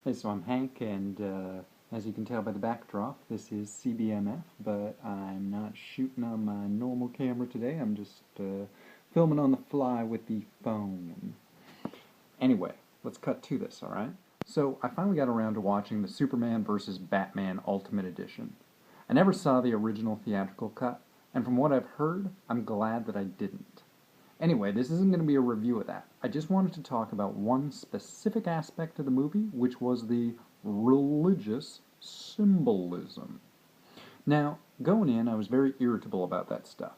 Hey, so I'm Hank, and as you can tell by the backdrop, this is CBMF, but I'm not shooting on my normal camera today. I'm just filming on the fly with the phone. Anyway, let's cut to this, alright? So, I finally got around to watching the Superman vs. Batman Ultimate Edition. I never saw the original theatrical cut, and from what I've heard, I'm glad that I didn't. Anyway, this isn't going to be a review of that. I just wanted to talk about one specific aspect of the movie, which was the religious symbolism. Now, going in, I was very irritable about that stuff.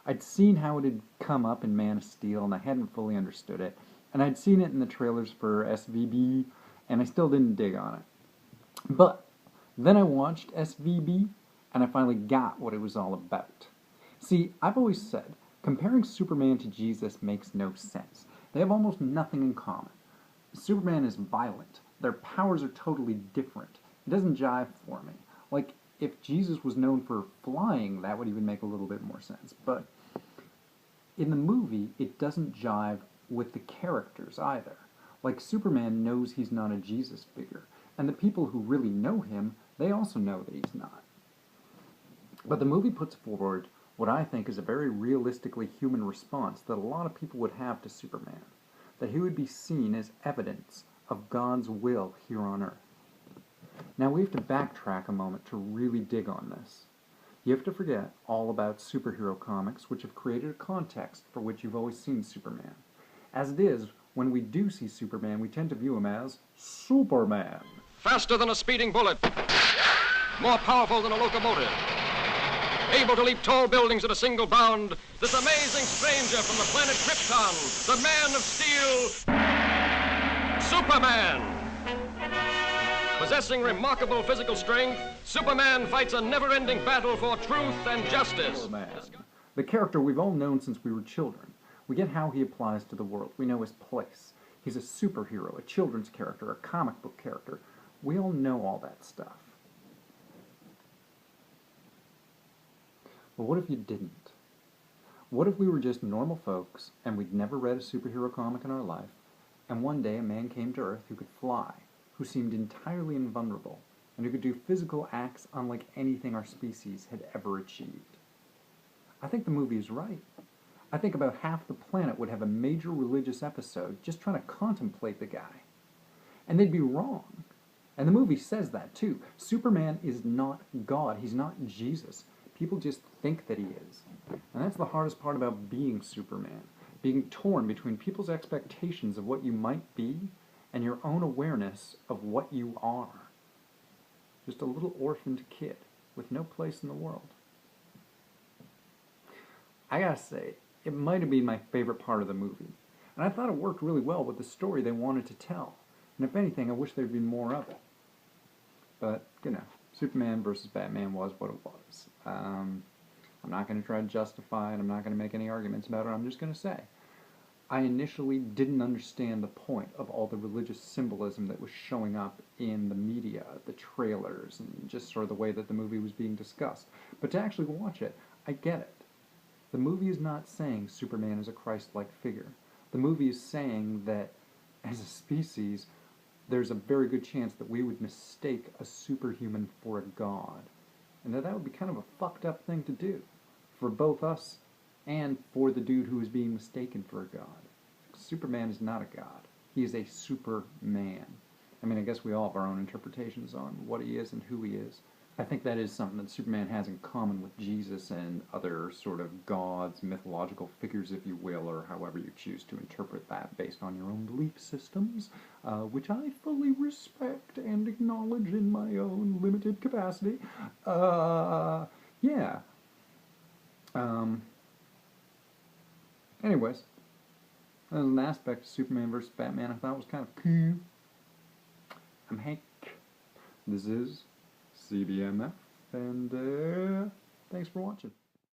I'd seen how it had come up in Man of Steel, and I hadn't fully understood it. And I'd seen it in the trailers for SVB, and I still didn't dig on it. But then I watched SVB, and I finally got what it was all about. See, I've always said, comparing Superman to Jesus makes no sense. They have almost nothing in common. Superman is violent. Their powers are totally different. It doesn't jive for me. Like, if Jesus was known for flying, that would even make a little bit more sense. But in the movie, it doesn't jive with the characters either. Like, Superman knows he's not a Jesus figure. And the people who really know him, they also know that he's not. But the movie puts forward what I think is a very realistically human response that a lot of people would have to Superman. That he would be seen as evidence of God's will here on Earth. Now we have to backtrack a moment to really dig on this. You have to forget all about superhero comics, which have created a context for which you've always seen Superman. As it is, when we do see Superman, we tend to view him as Superman. Faster than a speeding bullet. More powerful than a locomotive. Able to leap tall buildings at a single bound, this amazing stranger from the planet Krypton, the Man of Steel, Superman. Possessing remarkable physical strength, Superman fights a never-ending battle for truth and justice. Superman. The character we've all known since we were children. We get how he applies to the world. We know his place. He's a superhero, a children's character, a comic book character. We all know all that stuff. But what if you didn't? What if we were just normal folks, and we'd never read a superhero comic in our life, and one day a man came to Earth who could fly, who seemed entirely invulnerable, and who could do physical acts unlike anything our species had ever achieved? I think the movie is right. I think about half the planet would have a major religious episode just trying to contemplate the guy. And they'd be wrong. And the movie says that too. Superman is not God. He's not Jesus. People just think that he is. And that's the hardest part about being Superman. Being torn between people's expectations of what you might be and your own awareness of what you are. Just a little orphaned kid with no place in the world. I gotta say, it might have been my favorite part of the movie. And I thought it worked really well with the story they wanted to tell. And if anything, I wish there'd been more of it. But, you know, Superman versus Batman was what it was. I'm not going to try to justify it. I'm not going to make any arguments about it. I'm just going to say, I initially didn't understand the point of all the religious symbolism that was showing up in the media, the trailers, and just sort of the way that the movie was being discussed. But to actually watch it, I get it. The movie is not saying Superman is a Christ-like figure. The movie is saying that, as a species, there's a very good chance that we would mistake a superhuman for a god. And that would be kind of a fucked up thing to do. For both us and for the dude who is being mistaken for a god. Superman is not a god. He is a superman. I mean, I guess we all have our own interpretations on what he is and who he is. I think that is something that Superman has in common with Jesus and other sort of gods, mythological figures, if you will, or however you choose to interpret that based on your own belief systems, which I fully respect and acknowledge in my own limited capacity. Yeah. Anyways, that was an aspect of Superman vs. Batman I thought was kind of cool. I'm Hank. This is CBMF, and thanks for watching.